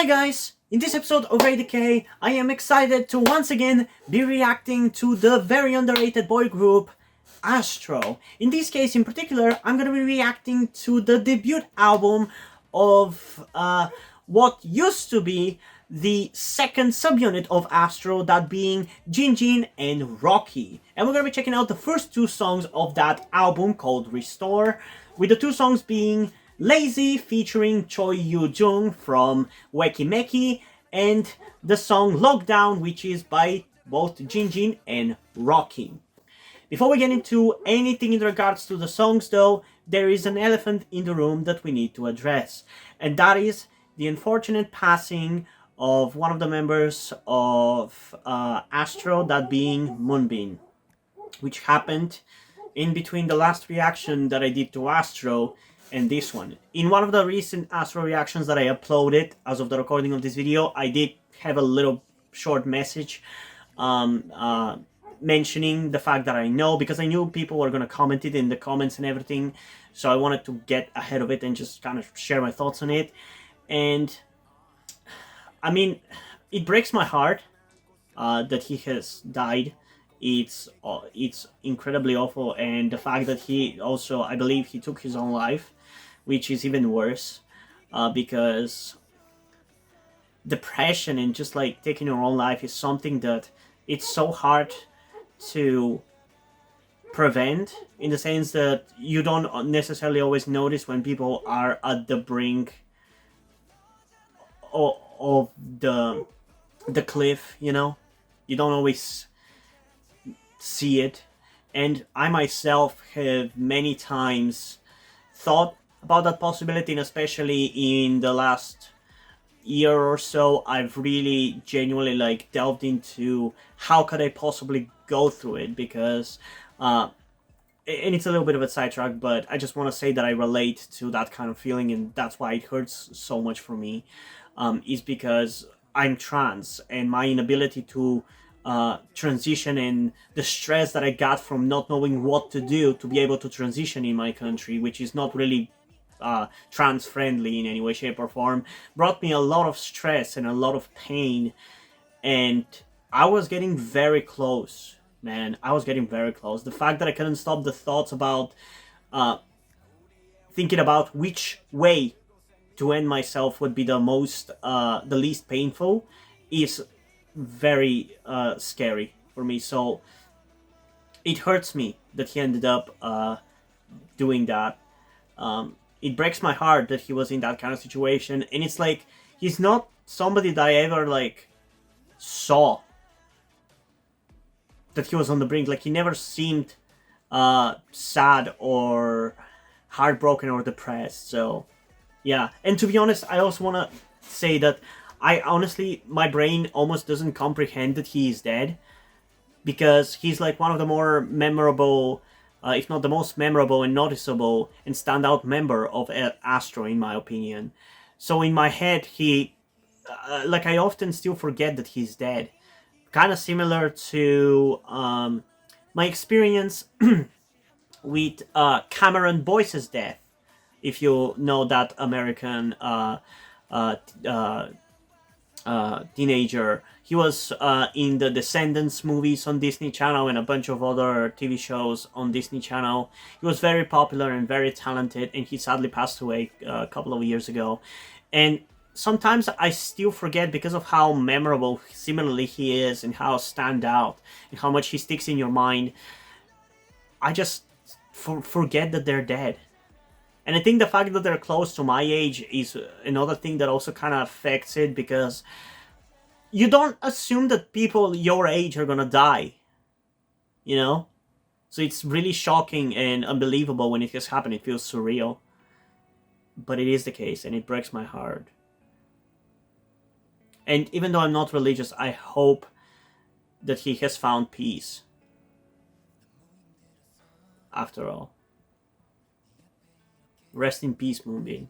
Hi guys! In this episode of ADK, I am excited to once again be reacting to the very underrated boy group ASTRO. In this case in particular, I'm gonna be reacting to the debut album of what used to be the second subunit of ASTRO, that being JINJIN and Rocky. And we're gonna be checking out the first two songs of that album called Restore, with the two songs being Lazy featuring Choi Yoo-jung from Weki Meki, and the song Lockdown, which is by both JINJIN and Rocky. Before we get into anything in regards to the songs though, there is an elephant in the room that we need to address, and that is the unfortunate passing of one of the members of ASTRO, that being Moonbin, which happened in between the last reaction that I did to ASTRO and this one. In one of the recent ASTRO reactions that I uploaded as of the recording of this video, I did have a little short message mentioning the fact that I know, because I knew people were going to comment it in the comments and everything, so I wanted to get ahead of it and just kind of share my thoughts on it. And I mean, it breaks my heart that he has died. It's incredibly awful, and the fact that he also, I believe, he took his own life, which is even worse, because depression and just like taking your own life is something that it's so hard to prevent, in the sense that you don't necessarily always notice when people are at the brink of the cliff, you know? You don't always see it. And I myself have many times thought about that possibility, and especially in the last year or so, I've really genuinely like delved into how could I possibly go through it, because and it's a little bit of a sidetrack, but I just want to say that I relate to that kind of feeling, and that's why it hurts so much for me, is because I'm trans, and my inability to transition, and the stress that I got from not knowing what to do to be able to transition in my country, which is not really trans friendly in any way, shape or form, brought me a lot of stress and a lot of pain. And I was getting very close, man. I was getting very close. The fact that I couldn't stop the thoughts about thinking about which way to end myself would be the least painful is very scary for me. So it hurts me that he ended up doing that. It breaks my heart that he was in that kind of situation, and it's like, he's not somebody that I ever like saw that he was on the brink. Like, he never seemed sad or heartbroken or depressed. So yeah. And to be honest, I also want to say that I honestly, my brain almost doesn't comprehend that he is dead, because he's like one of the more memorable, if not the most memorable and noticeable and standout member of ASTRO, in my opinion. So in my head, he, like, I often still forget that he's dead. Kind of similar to my experience with Cameron Boyce's death, if you know that American teenager. He was in the Descendants movies on Disney Channel and a bunch of other TV shows on Disney Channel. He was very popular and very talented, and he sadly passed away a couple of years ago. And sometimes I still forget, because of how memorable similarly he is, and how stand out, and how much he sticks in your mind. I just forget that they're dead. And I think the fact that they're close to my age is another thing that also kind of affects it, because you don't assume that people your age are gonna die, you know? So it's really shocking and unbelievable when it has happened. It feels surreal. But it is the case, and it breaks my heart. And even though I'm not religious, I hope that he has found peace after all. Rest in peace, Moonbeam.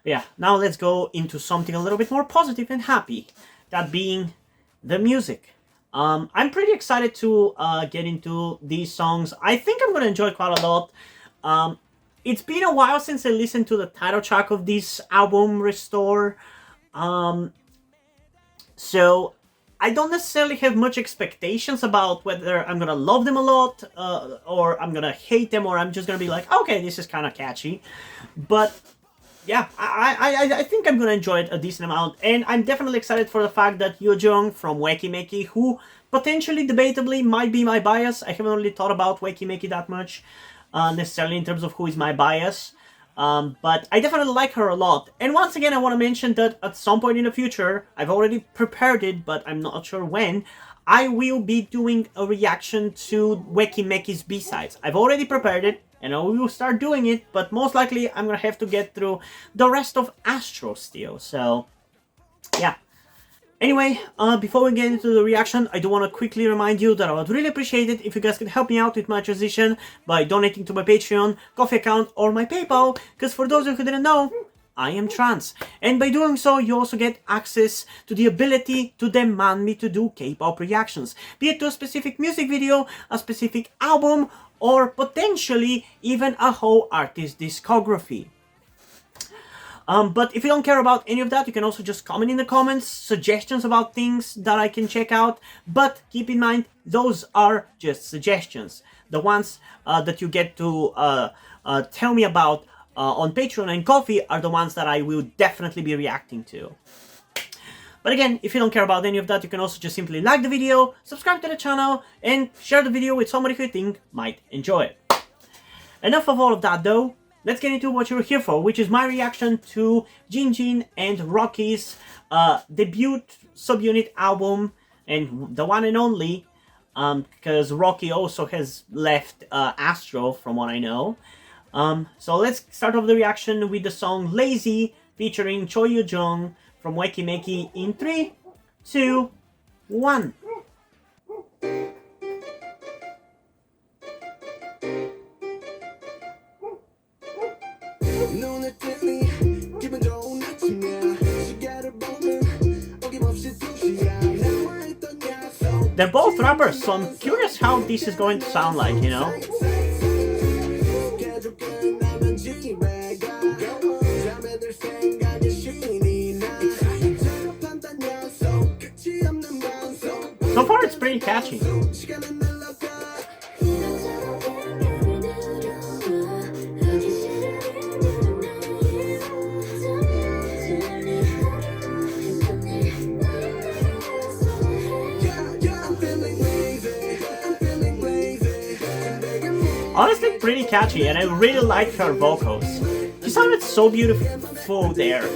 Yeah, now let's go into something a little bit more positive and happy, that being the music. I'm pretty excited to get into these songs. I think I'm going to enjoy quite a lot. It's been a while since I listened to the title track of this album, Restore. So I don't necessarily have much expectations about whether I'm gonna love them a lot, or I'm gonna hate them, or I'm just gonna be like, okay, this is kind of catchy. But yeah, I think I'm gonna enjoy it a decent amount, and I'm definitely excited for the fact that Yoo-jung from Wacky Meki, who potentially, debatably, might be my bias. I haven't really thought about Wacky Meki that much, necessarily in terms of who is my bias. But I definitely like her a lot. And once again, I want to mention that at some point in the future, I've already prepared it, but I'm not sure when, I will be doing a reaction to Wacky Meki's B-sides. I've already prepared it, and I will start doing it, but most likely I'm gonna have to get through the rest of ASTRO still, so yeah. Anyway, before we get into the reaction, I do want to quickly remind you that I would really appreciate it if you guys could help me out with my transition by donating to my Patreon, Coffee account, or my PayPal, because for those of you who didn't know, I am trans. And by doing so, you also get access to the ability to demand me to do K-pop reactions, be it to a specific music video, a specific album, or potentially even a whole artist discography. But if you don't care about any of that, you can also just comment in the comments, suggestions about things that I can check out. But keep in mind, those are just suggestions. The ones that you get to tell me about on Patreon and Coffee are the ones that I will definitely be reacting to. But again, if you don't care about any of that, you can also just simply like the video, subscribe to the channel, and share the video with somebody who you think might enjoy it. Enough of all of that though. Let's get into what you're here for, which is my reaction to JINJIN and Rocky's debut subunit album, and the one and only, because Rocky also has left ASTRO from what I know. So let's start off the reaction with the song Lazy featuring Choi Yoo-jung from Wacky Meki in 3, 2, 1. They're both rappers, so I'm curious how this is going to sound like, you know? So far it's pretty catchy. Honestly, pretty catchy, and I really like her vocals. She sounded so beautiful there.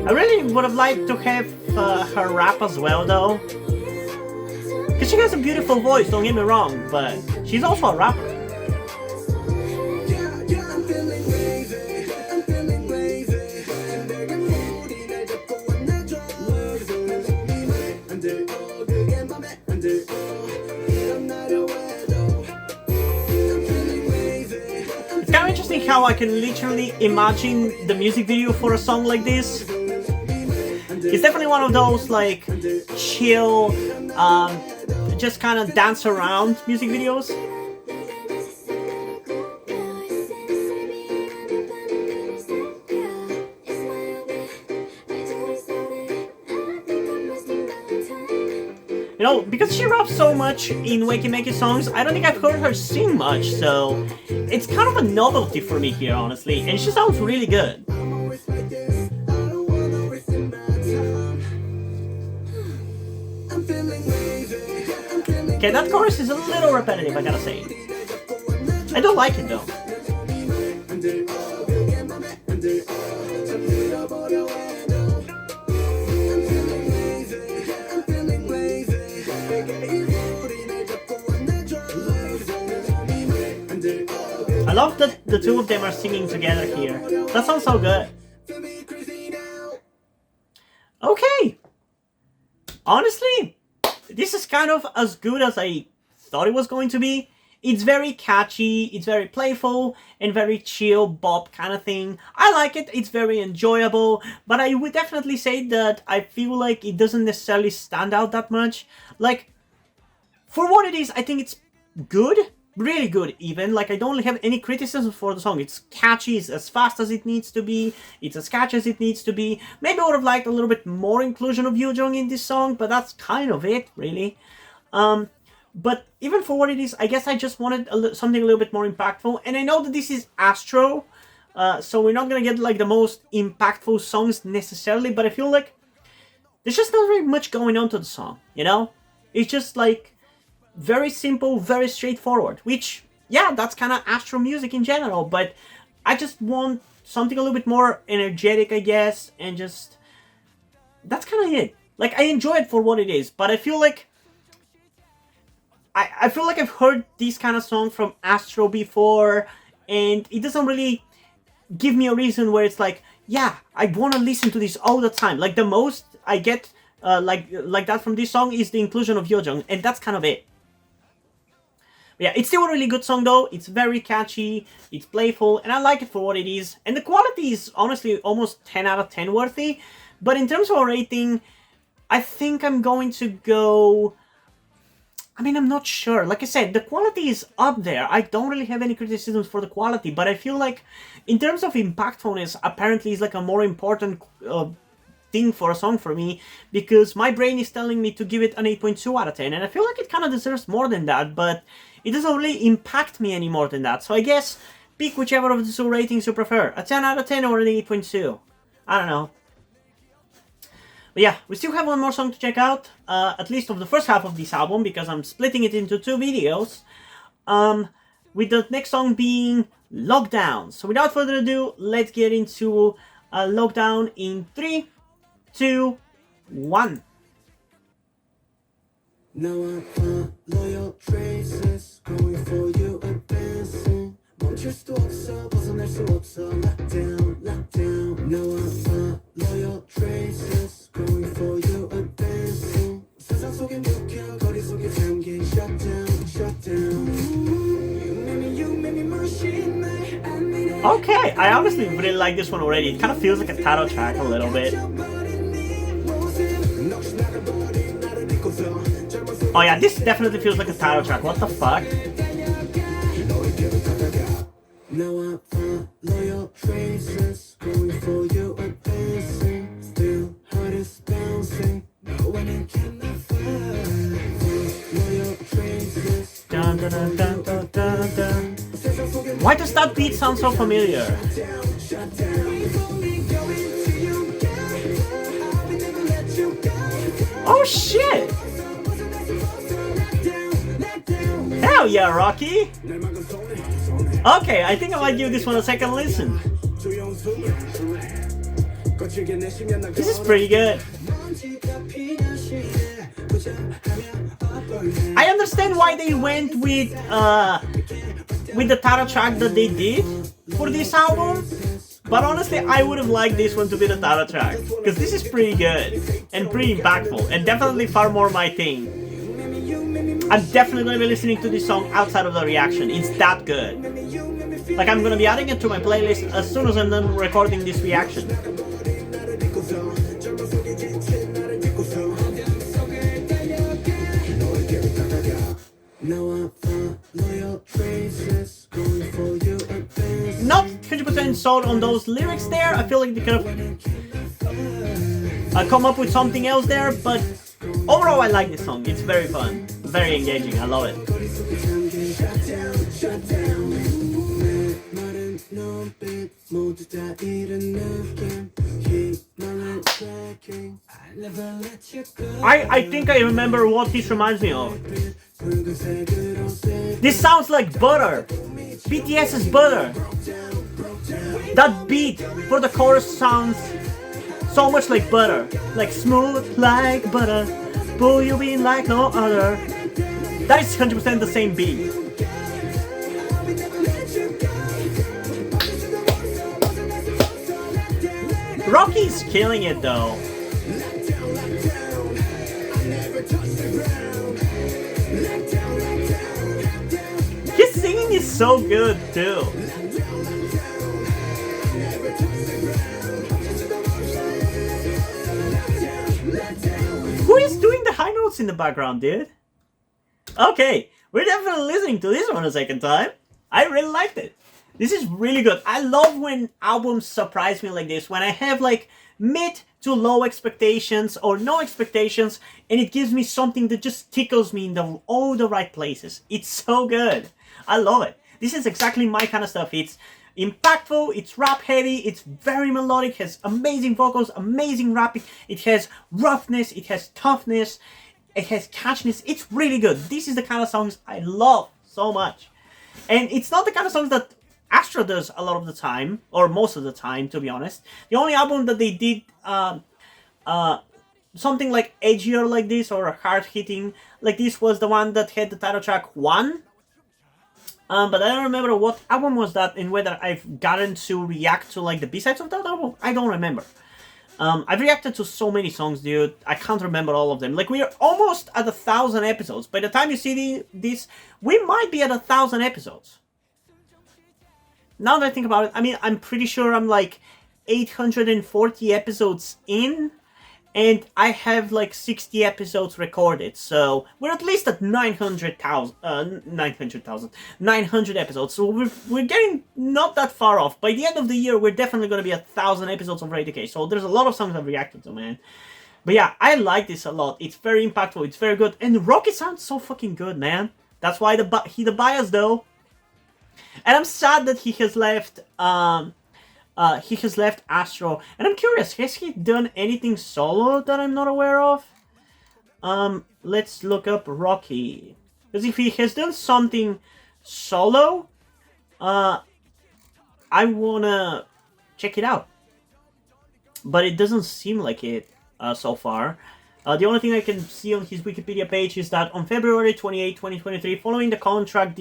I really would have liked to have her rap as well though, because she has a beautiful voice, don't get me wrong, but she's also a rapper. It's kind of interesting how I can literally imagine the music video for a song like this. It's definitely one of those like chill, just kind of dance around music videos. You know, because she raps so much in Wacky Meki songs, I don't think I've heard her sing much, so it's kind of a novelty for me here, honestly, and she sounds really good. Okay, that chorus is a little repetitive, I gotta say. I don't like it though. I love that the two of them are singing together here. That sounds so good. Okay. Honestly, this is kind of as good as I thought it was going to be. It's very catchy, it's very playful, and very chill bop kind of thing. I like it, it's very enjoyable, but I would definitely say that I feel like it doesn't necessarily stand out that much. Like, for what it is, I think it's good, really good even. Like, I don't have any criticism for the song. It's catchy, it's as fast as it needs to be, it's as catchy as it needs to be. Maybe I would have liked a little bit more inclusion of Yoo-jung in this song, but that's kind of it, really. But even for what it is, I guess I just wanted something a little bit more impactful. And I know that this is ASTRO, so we're not gonna get like the most impactful songs necessarily, but I feel like there's just not very much going on to the song, you know? It's just like very simple, very straightforward, which, yeah, that's kind of ASTRO music in general, but I just want something a little bit more energetic, I guess, and just, that's kind of it. Like, I enjoy it for what it is, but I feel like I feel like I've heard this kind of song from ASTRO before, and it doesn't really give me a reason where it's like, yeah, I want to listen to this all the time. Like, the most I get like that from this song is the inclusion of Yoo-jung, and that's kind of it. But yeah, it's still a really good song though. It's very catchy, it's playful, and I like it for what it is. And the quality is honestly almost 10 out of 10 worthy. But in terms of a rating, I think I'm going to go... I mean, I'm not sure. Like I said, the quality is up there. I don't really have any criticisms for the quality, but I feel like in terms of impactfulness, apparently it's like a more important thing for a song for me, because my brain is telling me to give it an 8.2 out of 10, and I feel like it kind of deserves more than that, but it doesn't really impact me any more than that. So I guess pick whichever of the two ratings you prefer, a 10 out of 10 or an 8.2. I don't know. But yeah, we still have one more song to check out, at least of the first half of this album, because I'm splitting it into two videos, with the next song being Lockdown. So without further ado, let's get into Lockdown in 3, 2, 1. Now I follow your traces, going for you advancing. 멈출 수도 없어, 벗어날 수 없어. Lockdown, lockdown. Now I follow your traces, going for you advancing. 세상 속에 묵혀, 거리 속에 잠긴 shutdown, shutdown. You made me machine. Okay, I honestly really like this one already. It kind of feels like a title track a little bit. Oh yeah, this definitely feels like a title track. What the fuck? Now I follow your traces, going for you advancing. Still heart is bouncing. No one can follow your traces. Dun, dun, dun, dun, dun, dun, dun. Why does that beat sound so familiar? Oh shit! Hell yeah, Rocky! Okay, I think I might give this one a second listen. This is pretty good. I understand why they went with the title track that they did for this album, but honestly, I would have liked this one to be the title track, because this is pretty good and pretty impactful and definitely far more my thing. I'm definitely going to be listening to this song outside of the reaction. It's that good. Like, I'm going to be adding it to my playlist as soon as I'm done recording this reaction. Not 100% sold on those lyrics there. I feel like they could have come up with something else there, but overall I like this song. It's very fun, very engaging. I love it. I think I remember what this reminds me of. This sounds like Butter. BTS's Butter. That beat for the chorus sounds so much like butter. Like smooth like butter. pull you in like no other. That is 100% the same beat. Rocky's killing it though. His singing is so good too. Who is doing the high notes in the background, dude? Okay, we're definitely listening to this one a second time. I really liked it. This is really good. I love when albums surprise me like this, when I have like mid to low expectations or no expectations, and it gives me something that just tickles me in all the right places. It's so good. I love it. This is exactly my kind of stuff. It's impactful, it's rap heavy, it's very melodic, has amazing vocals, amazing rapping, it has roughness, it has toughness, it has catchiness. It's really good. This is the kind of songs I love so much. And it's not the kind of songs that ASTRO does a lot of the time, or most of the time, to be honest. The only album that they did something like edgier like this, or hard-hitting like this, was the one that had the title track 1. But I don't remember what album was that, and whether I've gotten to react to like the B-sides of that album. I don't remember. I've reacted to so many songs, dude. I can't remember all of them. Like, we are almost at 1,000 episodes. By the time you see this, we might be at 1,000 episodes. Now that I think about it, I mean, I'm pretty sure I'm like 840 episodes in, and I have like 60 episodes recorded, so we're at least at 900 episodes, so we're getting not that far off. By the end of the year, we're definitely going to be at 1,000 episodes of Radio K, so there's a lot of songs I've reacted to, man. But yeah, I like this a lot. It's very impactful, it's very good, and Rocky sounds so fucking good, man. That's why he the bias, though. And I'm sad that he has left ASTRO. And I'm curious, has he done anything solo that I'm not aware of? Let's look up Rocky. Because if he has done something solo, I wanna check it out. But it doesn't seem like it so far. The only thing I can see on his Wikipedia page is that on February 28, 2023, following the contract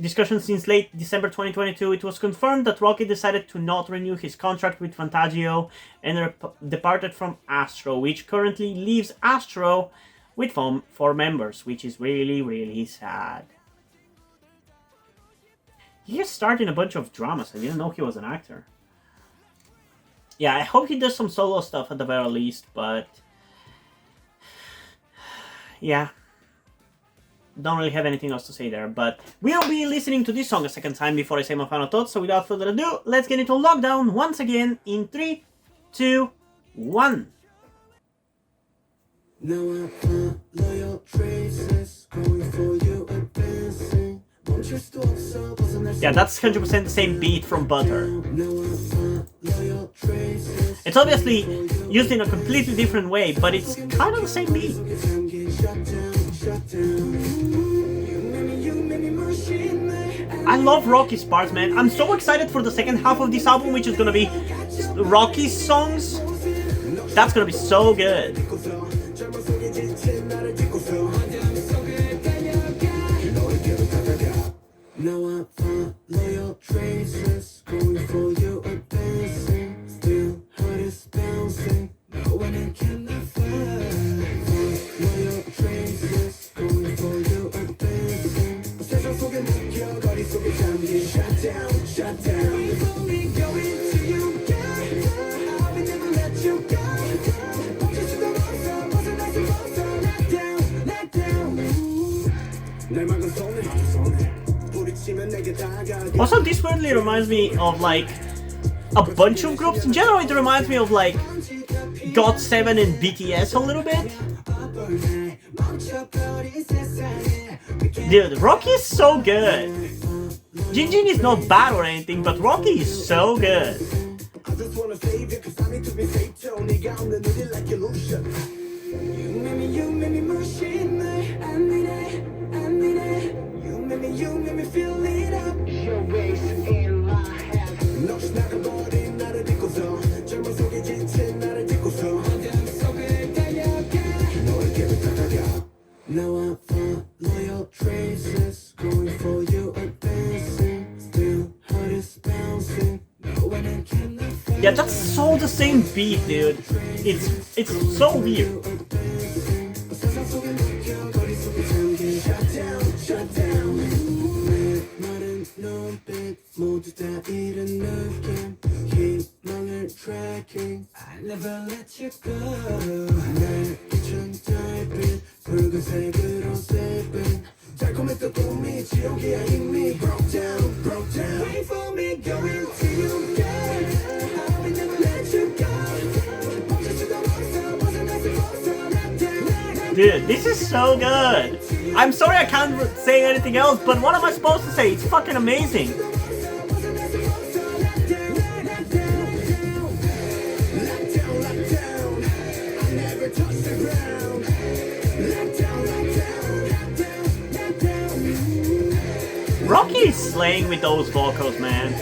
discussion since late December 2022, it was confirmed that Rocky decided to not renew his contract with Fantagio and departed from ASTRO, which currently leaves ASTRO with 4 members, which is really, really sad. He has starred in a bunch of dramas. I didn't know he was an actor. Yeah, I hope he does some solo stuff at the very least, but yeah. Don't really have anything else to say there, but we'll be listening to this song a second time before I say my final thoughts, so without further ado, let's get into Lockdown once again in 3, 2, 1. Now I follow your traces, going for you advancing. Won't you stop so Yeah, that's 100% the same beat from Butter. It's obviously used in a completely different way, but it's kind of the same beat. I love Rocky's parts, man. I'm so excited for the second half of this album, which is gonna be Rocky's songs. That's gonna be so good. Now I follow your traces, going for you advancing. Still heart is bouncing, no one can define. Follow your traces, going for you advancing. 세상 속에 묶여 거리 속에 잠긴 shut down, shut down. We only go into you, girl. I will never let you go. 멈추지도 않았어, 벗어날 수 없어. Let down, let down. 날 막은 손에. Also, this weirdly reminds me of like a bunch of groups. In general, it reminds me of like GOT7 and BTS a little bit. Dude, Rocky is so good. JINJIN is not bad or anything, but Rocky is so good. You make me feel lit up. Your waist in my head. No, she's not a body, not a dickle zone. 젊은 속에 지친 나를 딛고서. I'm so good. Now I follow your traces, going for you, advancing. Still, heart is bouncing. No one I cannot find. Yeah, that's so the same beat, dude. It's so weird. Shut down. 말은 눈빛 모두 다 잃은 느낌. 희망을 tracking. I never let you go. 날 비춘 달빛 붉은색으로 sleeping. 달콤했던 꿈이 지옥이야 이미 broke down. Wait for me going to you, girl. I will never let you go. 멈춰지도 없어 벗어날 수 없어. Let down. Dude, this is so good. I'm sorry I can't say anything else, but what am I supposed to say? It's fucking amazing. Rocky is slaying with those vocals, man.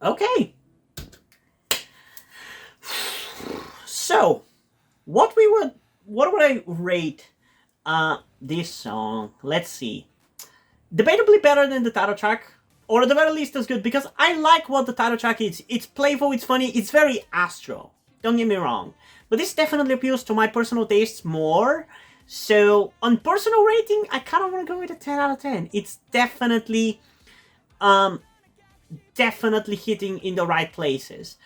Okay. So, what would I rate this song? Let's see. Debatably better than the title track, or at the very least as good, because I like what the title track is. It's playful, it's funny, it's very Astro. Don't get me wrong. But this definitely appeals to my personal tastes more. So, on personal rating, I kind of want to go with a 10 out of 10. It's definitely hitting in the right places.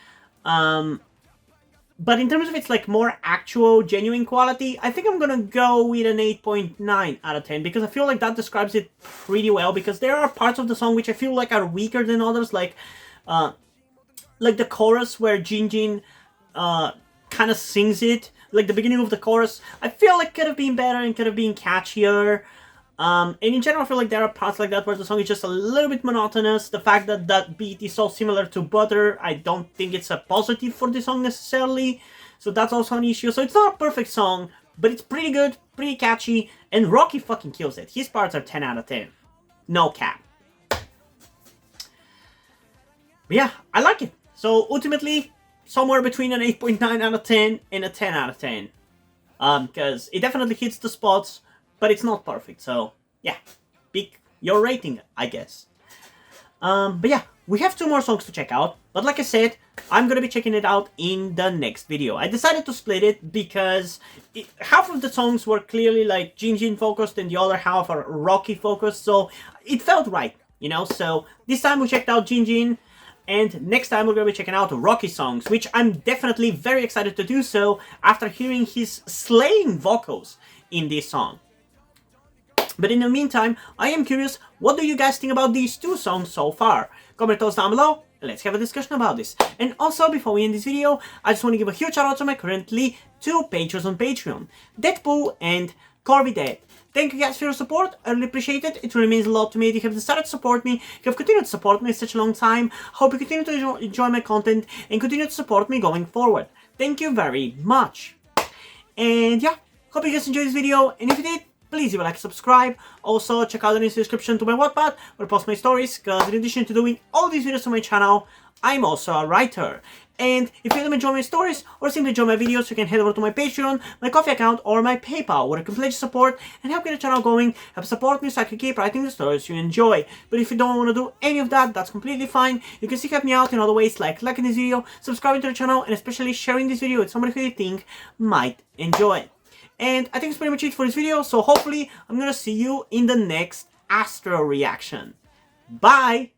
But in terms of its like more actual, genuine quality, I think I'm gonna go with an 8.9 out of 10, because I feel like that describes it pretty well, because there are parts of the song which I feel like are weaker than others, like the chorus where JINJIN kind of sings it, like the beginning of the chorus, I feel like could have been better and could have been catchier. And in general, I feel like there are parts like that where the song is just a little bit monotonous. The fact that that beat is so similar to Butter, I don't think it's a positive for the song necessarily. So that's also an issue. So it's not a perfect song, but it's pretty good, pretty catchy, and Rocky fucking kills it. His parts are 10 out of 10. No cap. But yeah, I like it. So ultimately, somewhere between an 8.9 out of 10 and a 10 out of 10. Because it definitely hits the spots, but it's not perfect, so yeah, pick your rating, I guess. But yeah, we have 2 more songs to check out, but like I said, I'm gonna be checking it out in the next video. I decided to split it because half of the songs were clearly like JINJIN focused and the other half are Rocky focused, so it felt right, you know? So this time we checked out JINJIN, and next time we're gonna be checking out Rocky songs, which I'm definitely very excited to do so after hearing his slaying vocals in this song. But in the meantime, I am curious, what do you guys think about these 2 songs so far? Comment those down below, and let's have a discussion about this. And also, before we end this video, I just want to give a huge shout out to my currently 2 patrons on Patreon, Deadpool and Corby Dead. Thank you guys for your support, I really appreciate it. It really means a lot to me that you have decided to support me, you have continued to support me in such a long time. Hope you continue to enjoy my content and continue to support me going forward. Thank you very much. And yeah, hope you guys enjoyed this video, and if you did, please leave a like and subscribe. Also, check out the link in the description to my Wattpad, where I post my stories, because in addition to doing all these videos on my channel, I'm also a writer. And if you enjoy my stories, or simply enjoy my videos, you can head over to my Patreon, my Coffee account, or my PayPal, where you can pledge support and help get the channel going, help support me so I can keep writing the stories you enjoy. But if you don't want to do any of that, that's completely fine. You can still help me out in other ways, like liking this video, subscribing to the channel, and especially sharing this video with somebody who you think might enjoy it. And I think that's pretty much it for this video, so hopefully I'm gonna see you in the next Astro reaction. Bye!